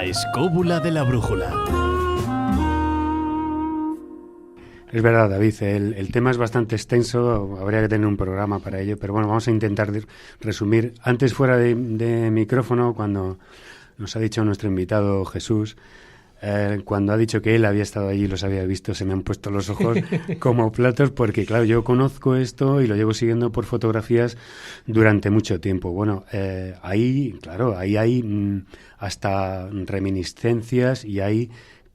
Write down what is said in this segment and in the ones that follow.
La escóbula de la brújula. Es verdad, David, el tema es bastante extenso, habría que tener un programa para ello, pero bueno, vamos a intentar resumir. Antes, fuera de micrófono, cuando nos ha dicho nuestro invitado Jesús, cuando ha dicho que él había estado allí y los había visto, se me han puesto los ojos como platos, porque claro, yo conozco esto y lo llevo siguiendo por fotografías durante mucho tiempo. Bueno, ahí hay hasta reminiscencias y hay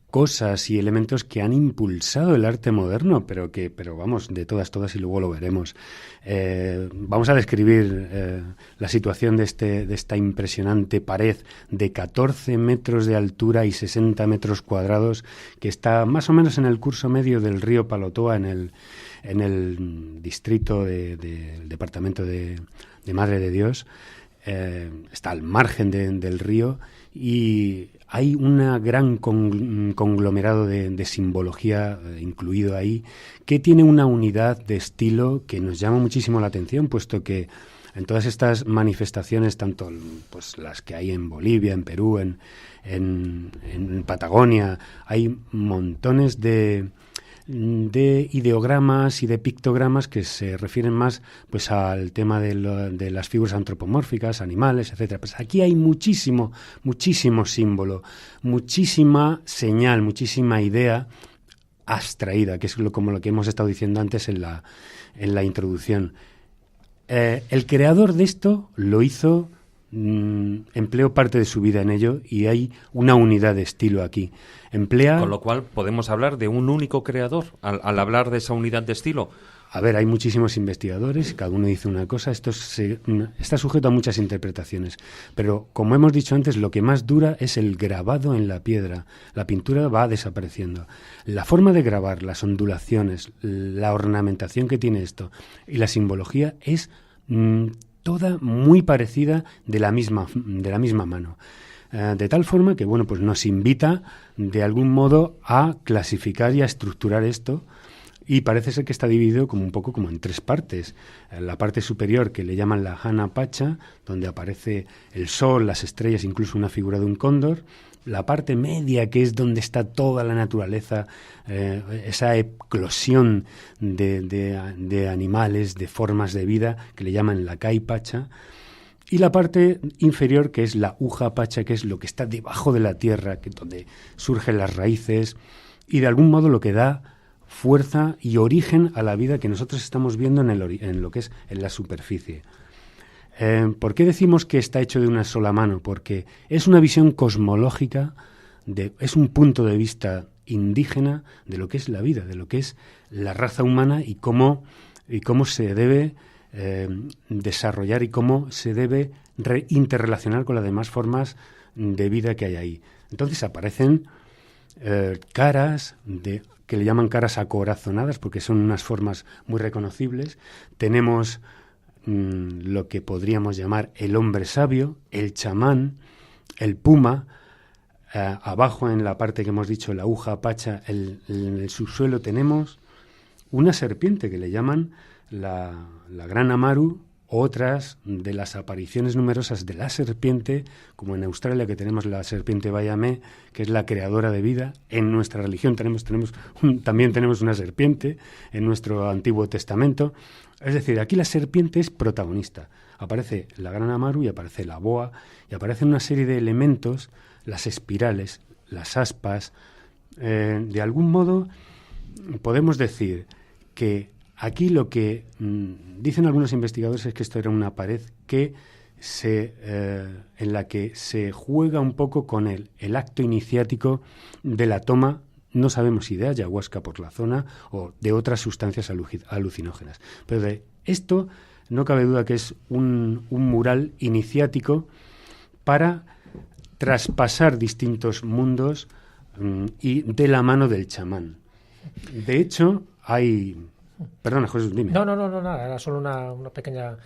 cosas y elementos que han impulsado el arte moderno, pero vamos, de todas y luego lo veremos. Vamos a describir la situación de esta impresionante pared de 14 metros de altura y 60 metros cuadrados, que está más o menos en el curso medio del río Palotoa, en el distrito del departamento de Madre de Dios. Está al margen del río y hay un gran conglomerado de simbología incluido ahí, que tiene una unidad de estilo que nos llama muchísimo la atención, puesto que en todas estas manifestaciones, tanto pues las que hay en Bolivia, en Perú, en Patagonia, hay montones de ideogramas y de pictogramas que se refieren más pues al tema de las figuras antropomórficas, animales, etcétera. Pues aquí hay muchísimo símbolo, muchísima señal, muchísima idea abstraída, que es como lo que hemos estado diciendo antes en la introducción. El creador de esto lo hizo, empleó parte de su vida en ello, y hay una unidad de estilo aquí. Con lo cual, ¿podemos hablar de un único creador al hablar de esa unidad de estilo? A ver, hay muchísimos investigadores, cada uno dice una cosa, esto está sujeto a muchas interpretaciones, pero como hemos dicho antes, lo que más dura es el grabado en la piedra. La pintura va desapareciendo. La forma de grabar, las ondulaciones, la ornamentación que tiene esto y la simbología es toda muy parecida de la misma mano. De tal forma que, bueno, pues nos invita de algún modo a clasificar y a estructurar esto, y parece ser que está dividido como un poco como en tres partes. La parte superior, que le llaman la Jana Pacha, donde aparece el sol, las estrellas, incluso una figura de un cóndor. La parte media, que es donde está toda la naturaleza, esa eclosión de animales, de formas de vida, que le llaman la Kai Pacha. Y la parte inferior, que es la Uja Pacha, que es lo que está debajo de la tierra, donde surgen las raíces y de algún modo lo que da fuerza y origen a la vida que nosotros estamos viendo en lo que es en la superficie. ¿Por qué decimos que está hecho de una sola mano? Porque es una visión cosmológica, es un punto de vista indígena de lo que es la vida, de lo que es la raza humana y cómo se debe desarrollar y cómo se debe interrelacionar con las demás formas de vida que hay ahí. Entonces aparecen caras que le llaman caras acorazonadas, porque son unas formas muy reconocibles. Tenemos lo que podríamos llamar el hombre sabio, el chamán, el puma. Abajo, en la parte que hemos dicho, la Uja Pacha, en el subsuelo tenemos una serpiente que le llaman la Gran Amaru. Otras de las apariciones numerosas de la serpiente, como en Australia, que tenemos la serpiente Bayamé, que es la creadora de vida. En nuestra religión también tenemos una serpiente, en nuestro Antiguo Testamento. Es decir, aquí la serpiente es protagonista. Aparece la Gran Amaru y aparece la boa, y aparecen una serie de elementos, las espirales, las aspas. De algún modo podemos decir que aquí lo que dicen algunos investigadores es que esto era una pared que en la que se juega un poco con el acto iniciático de la toma, no sabemos si de ayahuasca por la zona o de otras sustancias alucinógenas. Pero de esto no cabe duda que es un mural iniciático para traspasar distintos mundos y de la mano del chamán. De hecho, hay... Perdona, Jesús, dime. No, nada, era solo una pequeña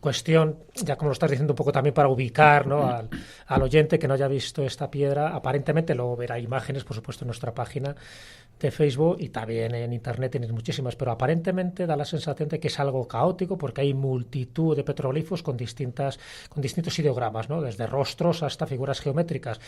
cuestión, ya como lo estás diciendo un poco también para ubicar, ¿no?, al oyente que no haya visto esta piedra, aparentemente luego verá imágenes, por supuesto, en nuestra página de Facebook y también en internet tienes muchísimas, pero aparentemente da la sensación de que es algo caótico porque hay multitud de petroglifos con distintos ideogramas, ¿no?, desde rostros hasta figuras geométricas.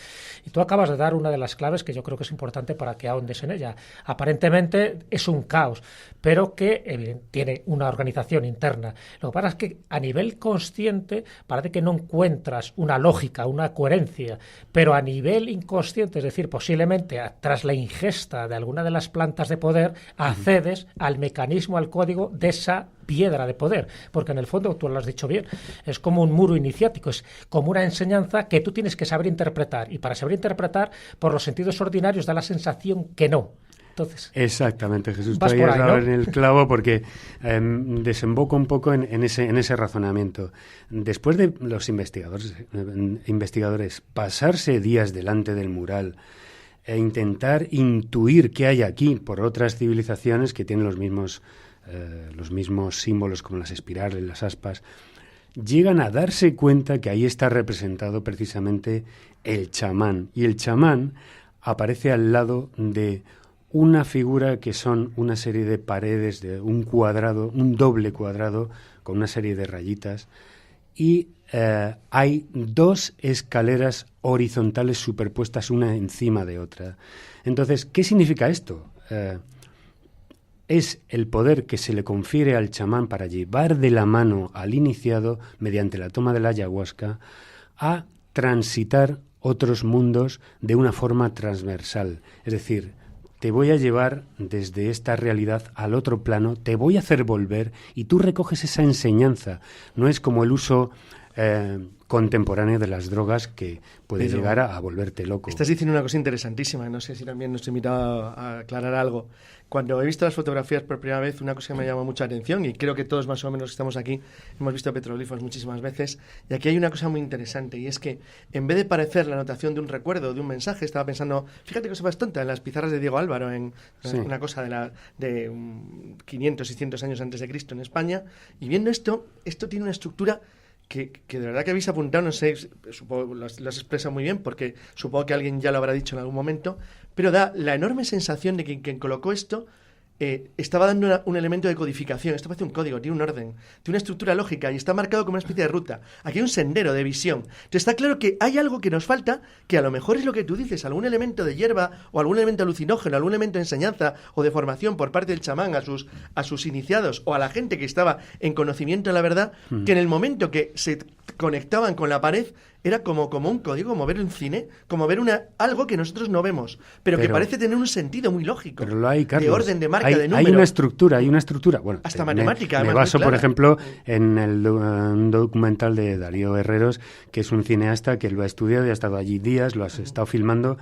Y tú acabas de dar una de las claves que yo creo que es importante para que ahondes en ella. Aparentemente es un caos, pero que tiene una organización interna. Lo que pasa es que a nivel consciente parece que no encuentras una lógica, una coherencia, pero a nivel inconsciente, es decir, posiblemente tras la ingesta de alguna de las plantas de poder, accedes al mecanismo, al código de esa piedra de poder, porque en el fondo, tú lo has dicho bien, es como un muro iniciático, es como una enseñanza que tú tienes que saber interpretar, y para saber interpretar por los sentidos ordinarios da la sensación que no. Entonces, exactamente, Jesús, tú vas por has ahí, dado ¿no?, en el clavo porque desemboco un poco en ese razonamiento. Después de los investigadores pasarse días delante del mural e intentar intuir qué hay aquí por otras civilizaciones que tienen los mismos símbolos como las espirales, las aspas, llegan a darse cuenta que ahí está representado precisamente el chamán. Y el chamán aparece al lado de una figura que son una serie de paredes de un cuadrado, un doble cuadrado con una serie de rayitas, y hay dos escaleras horizontales superpuestas una encima de otra. Entonces, ¿qué significa esto? Es el poder que se le confiere al chamán para llevar de la mano al iniciado, mediante la toma de la ayahuasca, a transitar otros mundos de una forma transversal. Es decir, te voy a llevar desde esta realidad al otro plano, te voy a hacer volver y tú recoges esa enseñanza. No es como el uso contemporáneo de las drogas que puede llegar a volverte loco. Estás diciendo una cosa interesantísima, no sé si también nos invita a aclarar algo. Cuando he visto las fotografías por primera vez, una cosa que me llamó mucha atención, y creo que todos más o menos que estamos aquí hemos visto petroglifos muchísimas veces, y aquí hay una cosa muy interesante, y es que en vez de parecer la anotación de un recuerdo, de un mensaje, estaba pensando, fíjate cosa más tonta, en las pizarras de Diego Álvaro, sí, una cosa de 500, 600 años antes de Cristo en España, y viendo esto tiene una estructura que de verdad que habéis apuntado, no sé, supongo lo has expresado muy bien, porque supongo que alguien ya lo habrá dicho en algún momento, pero da la enorme sensación de que quien colocó esto estaba dando un elemento de codificación. Esto parece un código, tiene un orden, tiene una estructura lógica y está marcado como una especie de ruta. Aquí hay un sendero de visión. Entonces está claro que hay algo que nos falta, que a lo mejor es lo que tú dices, algún elemento de hierba o algún elemento alucinógeno, algún elemento de enseñanza o de formación por parte del chamán a sus iniciados o a la gente que estaba en conocimiento de la verdad, que en el momento que se conectaban con la pared era como un código, como ver un cine, como ver algo que nosotros no vemos, pero que parece tener un sentido muy lógico. Pero lo hay, Carlos. De orden, de marca, de número. Hay una estructura. Bueno, hasta matemática. Me baso, por ejemplo, en un documental de Darío Herreros, que es un cineasta que lo ha estudiado y ha estado allí días, lo has estado filmando.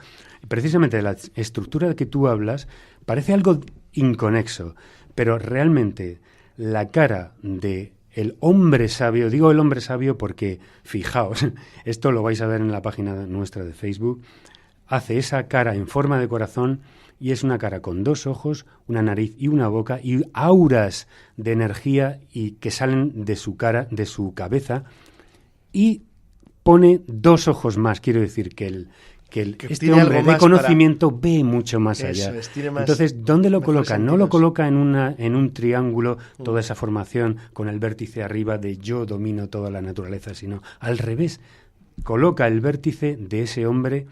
Precisamente la estructura de que tú hablas parece algo inconexo, pero realmente la cara de el hombre sabio, digo el hombre sabio porque, fijaos, esto lo vais a ver en la página nuestra de Facebook, hace esa cara en forma de corazón y es una cara con dos ojos, una nariz y una boca y auras de energía y que salen de su cara, de su cabeza, y pone dos ojos más, quiero decir que este hombre de conocimiento ve mucho más allá. Entonces, ¿dónde lo coloca? No lo coloca en un triángulo, toda esa formación con el vértice arriba de yo domino toda la naturaleza, sino al revés. Coloca el vértice de ese hombre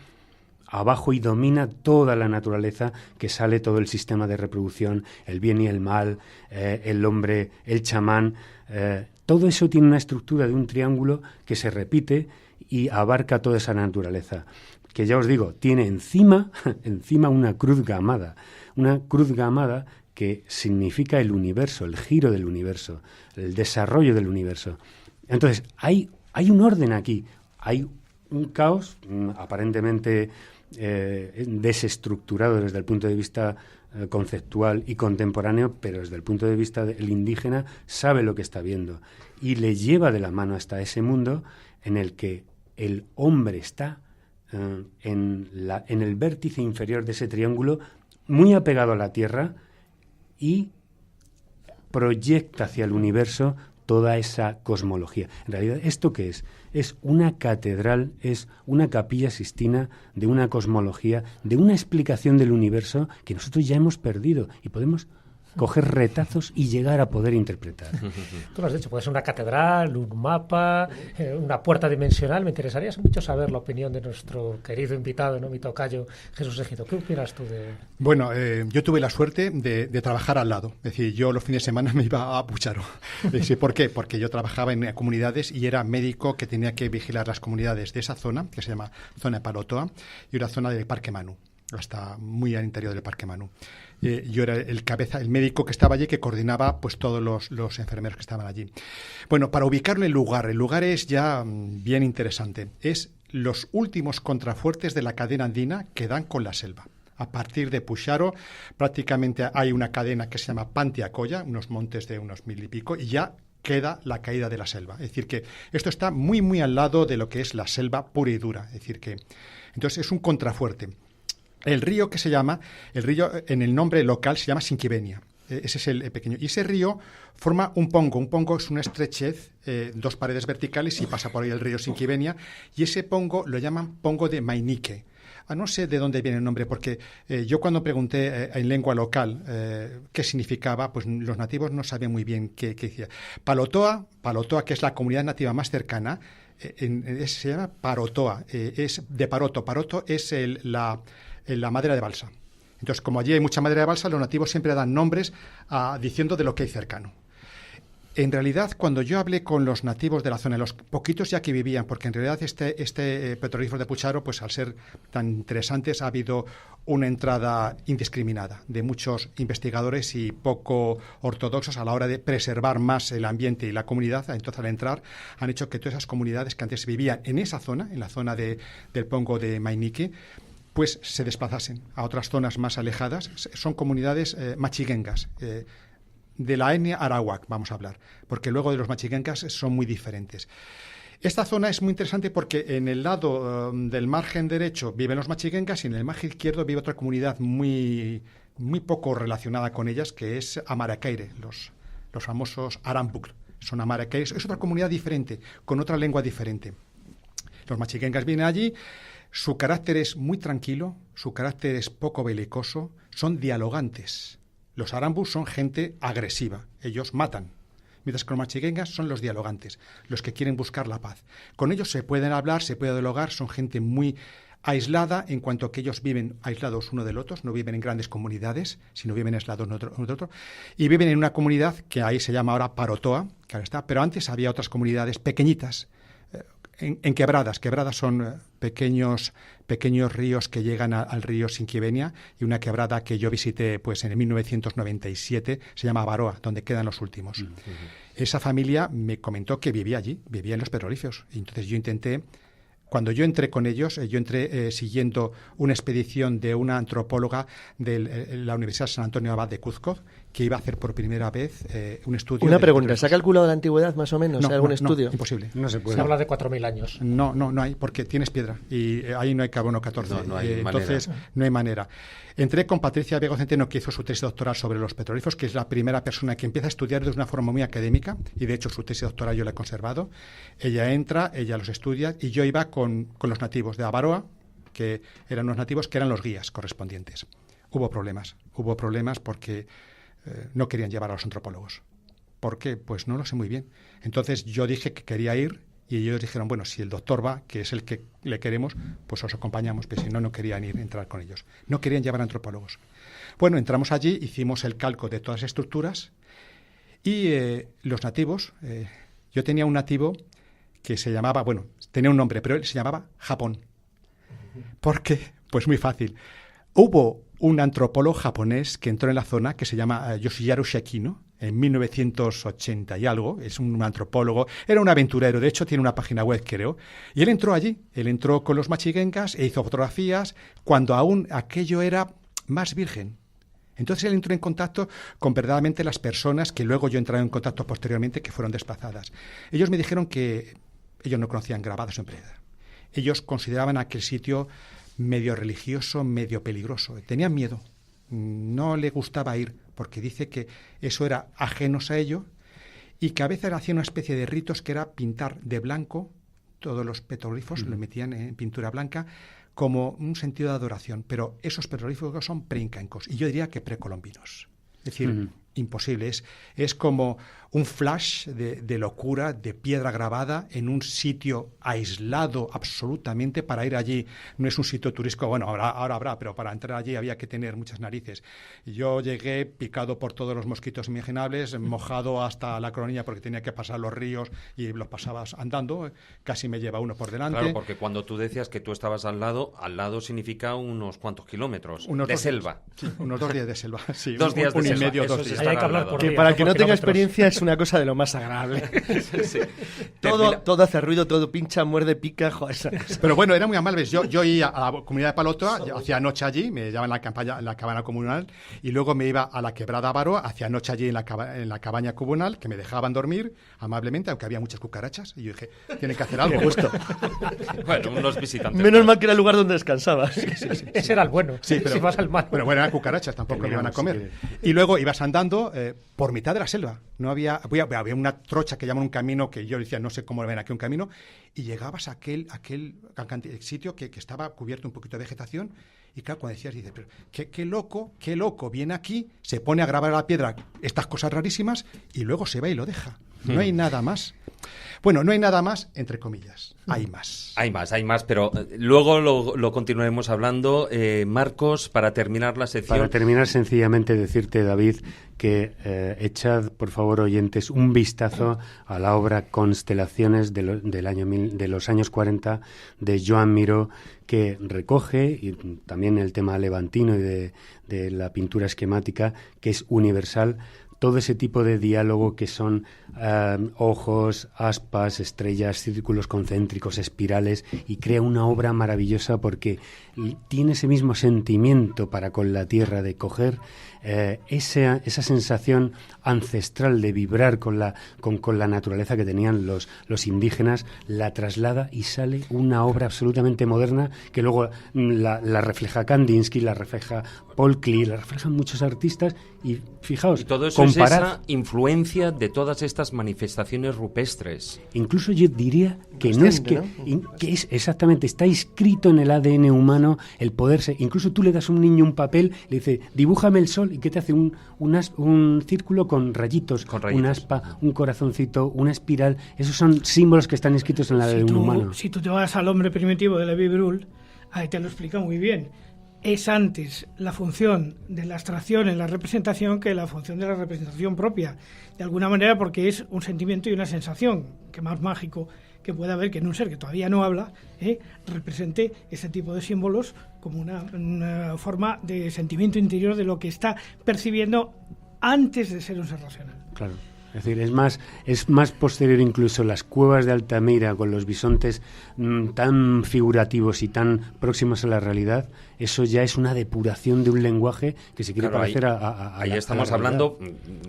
abajo y domina toda la naturaleza, que sale todo el sistema de reproducción, el bien y el mal, el hombre, el chamán. Todo eso tiene una estructura de un triángulo que se repite y abarca toda esa naturaleza, que ya os digo, tiene encima una cruz gamada que significa el universo, el giro del universo, el desarrollo del universo. Entonces, hay un orden aquí, hay un caos aparentemente desestructurado desde el punto de vista conceptual y contemporáneo, pero desde el punto de vista del indígena sabe lo que está viendo y le lleva de la mano hasta ese mundo en el que el hombre está en el vértice inferior de ese triángulo, muy apegado a la Tierra, y proyecta hacia el universo toda esa cosmología. En realidad, ¿esto qué es? Es una catedral, es una capilla sistina de una cosmología, de una explicación del universo que nosotros ya hemos perdido y podemos coger retazos y llegar a poder interpretar. Tú lo has dicho, puede ser una catedral, un mapa, una puerta dimensional. Me interesaría mucho saber la opinión de nuestro querido invitado, ¿no? Mi tocayo Jesús Ejido. ¿Qué opinas tú de...? Bueno, yo tuve la suerte de trabajar al lado. Es decir, yo los fines de semana me iba a Pucharo. ¿Por qué? Porque yo trabajaba en comunidades y era médico que tenía que vigilar las comunidades de esa zona, que se llama zona de Palotoa, y una zona del Parque Manu, hasta muy al interior del Parque Manu. Yo era el médico que estaba allí, que coordinaba pues todos los enfermeros que estaban allí. Bueno, para ubicarlo el lugar es ya bien interesante. Es los últimos contrafuertes de la cadena andina que dan con la selva. A partir de Pucharo, prácticamente hay una cadena que se llama Pantiacoya, unos montes de unos 1000 y pico, y ya queda la caída de la selva. Es decir, que esto está muy, muy al lado de lo que es la selva pura y dura. Es decir, que entonces es un contrafuerte. El río en el nombre local se llama Sinquivenia. Ese es el pequeño. Y ese río forma un pongo. Un pongo es una estrechez, 2 paredes verticales, y pasa por ahí el río Sinquivenia. Y ese pongo lo llaman pongo de Mainique. No sé de dónde viene el nombre, porque yo cuando pregunté en lengua local qué significaba, pues los nativos no sabían muy bien qué decía. Palotoa, que es la comunidad nativa más cercana, se llama Parotoa, es de Paroto. Paroto es la madera de balsa. Entonces, como allí hay mucha madera de balsa, los nativos siempre dan nombres diciendo de lo que hay cercano. En realidad, cuando yo hablé con los nativos de la zona, los poquitos ya que vivían, porque en realidad este petrolífero de Pucharo, pues al ser tan interesantes, ha habido una entrada indiscriminada de muchos investigadores y poco ortodoxos a la hora de preservar más el ambiente y la comunidad. Entonces, al entrar, han hecho que todas esas comunidades que antes vivían en esa zona, en la zona del pongo de Mainique, pues se desplazasen a otras zonas más alejadas. Son comunidades machiguengas, de la etnia arawak, vamos a hablar, porque luego de los machiguencas son muy diferentes. Esta zona es muy interesante porque en el lado del margen derecho viven los machiguencas y en el margen izquierdo vive otra comunidad muy, muy poco relacionada con ellas, que es Amaracaire, los famosos Arambuk. Son Amaracaires, es otra comunidad diferente, con otra lengua diferente. Los machiguencas vienen allí, su carácter es muy tranquilo, su carácter es poco belicoso, son dialogantes. Los Arambus son gente agresiva, ellos matan, mientras que los machiguengas son los dialogantes, los que quieren buscar la paz. Con ellos se pueden hablar, se puede dialogar, son gente muy aislada en cuanto a que ellos viven aislados uno del otro, no viven en grandes comunidades, sino viven aislados uno del otro, y viven en una comunidad que ahí se llama ahora Parotoa, que ahora está, pero antes había otras comunidades pequeñitas, en quebradas. Quebradas son pequeños ríos que llegan al río Sinquivenia, y una quebrada que yo visité pues en 1997 se llama Baroa, donde quedan los últimos. Esa familia me comentó que vivía allí, vivía en los petrolíferos, y entonces yo intenté. Cuando yo entré con ellos, yo entré siguiendo una expedición de una antropóloga de la Universidad San Antonio Abad de Cuzco, que iba a hacer por primera vez un estudio. Una pregunta, ¿se ha calculado la antigüedad más o menos? ¿Hay algún estudio? No, imposible. No se puede. Se habla de 4.000 años. No hay, porque tienes piedra y ahí no hay carbono 14. No hay entonces, manera. no hay manera. Entré con Patricia Vega Centeno, que hizo su tesis doctoral sobre los petrolíferos, que es la primera persona que empieza a estudiar de una forma muy académica, y de hecho su tesis doctoral yo la he conservado. Ella entra, ella los estudia, y yo iba con los nativos de Abaroa, que eran los nativos, que eran los guías correspondientes. Hubo problemas porque no querían llevar a los antropólogos. ¿Por qué? Pues no lo sé muy bien. Entonces yo dije que quería ir, y ellos dijeron, bueno, si el doctor va, que es el que le queremos, pues os acompañamos, pero si no, no querían entrar con ellos. No querían llevar antropólogos. Bueno, entramos allí, hicimos el calco de todas las estructuras, y los nativos, yo tenía un nativo que se llamaba, bueno, tenía un nombre, pero él se llamaba Japón. ¿Por qué? Pues muy fácil. Hubo un antropólogo japonés que entró en la zona, que se llama Yoshiharu Shekino, en 1980 y algo. Es un antropólogo, era un aventurero, de hecho tiene una página web, creo. Y él entró allí, él entró con los machiguencas e hizo fotografías cuando aún aquello era más virgen. Entonces él entró en contacto con verdaderamente las personas que luego yo entré en contacto posteriormente, que fueron desplazadas. Ellos me dijeron que ellos no conocían Gravados en Piedra. Ellos consideraban aquel sitio medio religioso, medio peligroso. Tenían miedo. No le gustaba ir porque dice que eso era ajenos a ello y que a veces hacía una especie de ritos que era pintar de blanco todos los petroglifos, le metían en pintura blanca como un sentido de adoración, pero esos petroglifos son preincaicos y yo diría que precolombinos. Es decir, imposible. Es como un flash de locura, de piedra grabada en un sitio aislado absolutamente. Para ir allí no es un sitio turístico, bueno, ahora habrá, pero para entrar allí había que tener muchas narices. Yo llegué picado por todos los mosquitos imaginables, mojado hasta la coronilla porque tenía que pasar los ríos y los pasabas andando, casi me lleva uno por delante. Claro, porque cuando tú decías que tú estabas al lado significa unos cuantos kilómetros de selva. Sí, unos 2 días de selva. Sí, 2 días de selva. Y medio, Eso 2 días. Ahí hay que hablar por Que días, para no el que por no tenga kilómetros. experiencia es una cosa de lo más agradable. Sí. Todo hace ruido, todo pincha, muerde, pica. Joder, Pero bueno, era muy amable. Yo iba a la comunidad de Paloto, hacía noche allí, me llevaba en la cabana comunal, y luego me iba a la Quebrada Varo, hacía noche allí en la cabaña comunal, que me dejaban dormir amablemente, aunque había muchas cucarachas, y yo dije, tienen que hacer algo. justo. Bueno, unos visitantes. Menos mal que era el lugar donde descansabas. Ese era el bueno. Sí, pero, si vas al mal. Bueno, eran cucarachas, tampoco me iban a Terminamos, comer. Y luego ibas andando por mitad de la selva. No había una trocha que llaman un camino, que yo decía, no sé cómo ven aquí un camino, y llegabas a aquel sitio que estaba cubierto un poquito de vegetación, y claro, cuando decías, dices, pero qué loco, viene aquí, se pone a grabar a la piedra estas cosas rarísimas, y luego se va y lo deja. No hay nada más. Bueno, no hay nada más, entre comillas. Hay más. Hay más, pero luego lo continuaremos hablando. Marcos, para terminar la sección... Para terminar, sencillamente decirte, David, que echad, por favor, oyentes, un vistazo a la obra Constelaciones de los años 40 de Joan Miró, que recoge y también el tema levantino y de la pintura esquemática, que es universal, todo ese tipo de diálogo que son ojos, aspas, estrellas, círculos concéntricos, espirales, y crea una obra maravillosa porque tiene ese mismo sentimiento para con la tierra, de coger esa sensación ancestral de vibrar con la naturaleza que tenían los indígenas, la traslada y sale una obra absolutamente moderna que luego la refleja Kandinsky, la refleja Paul Klee, la reflejan muchos artistas, y fijaos, y todo eso es esa influencia de todas estas manifestaciones rupestres. Incluso yo diría que no es que es exactamente, está inscrito en el ADN humano el poderse. Incluso tú le das a un niño un papel, le dice, dibújame el sol, y ¿qué te hace? Un círculo con rayitos, un aspa, un corazoncito, una espiral. Esos son símbolos que están inscritos en el ADN humano. Si tú te vas al hombre primitivo de Levi Brul, ahí te lo explica muy bien. Es antes la función de la abstracción en la representación que la función de la representación propia. De alguna manera, porque es un sentimiento y una sensación, que más mágico que pueda haber que en un ser que todavía no habla, represente ese tipo de símbolos como una forma de sentimiento interior de lo que está percibiendo antes de ser un ser racional. Claro. Es decir, es más posterior incluso las cuevas de Altamira con los bisontes tan figurativos y tan próximos a la realidad. Eso ya es una depuración de un lenguaje que se quiere parecer a ahí estamos hablando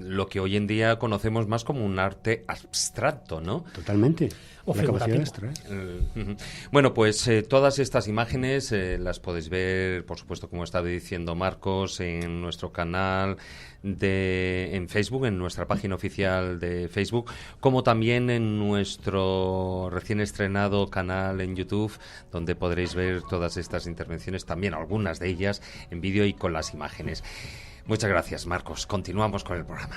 lo que hoy en día conocemos más como un arte abstracto, ¿no? Totalmente. O la capacidad de figurativo. extraer. Bueno, pues todas estas imágenes las podéis ver, por supuesto, como estaba diciendo Marcos, en nuestro canal en Facebook, en nuestra página oficial de Facebook, como también en nuestro recién estrenado canal en YouTube, donde podréis ver todas estas intervenciones, también algunas de ellas en vídeo y con las imágenes. Muchas gracias, Marcos. Continuamos con el programa.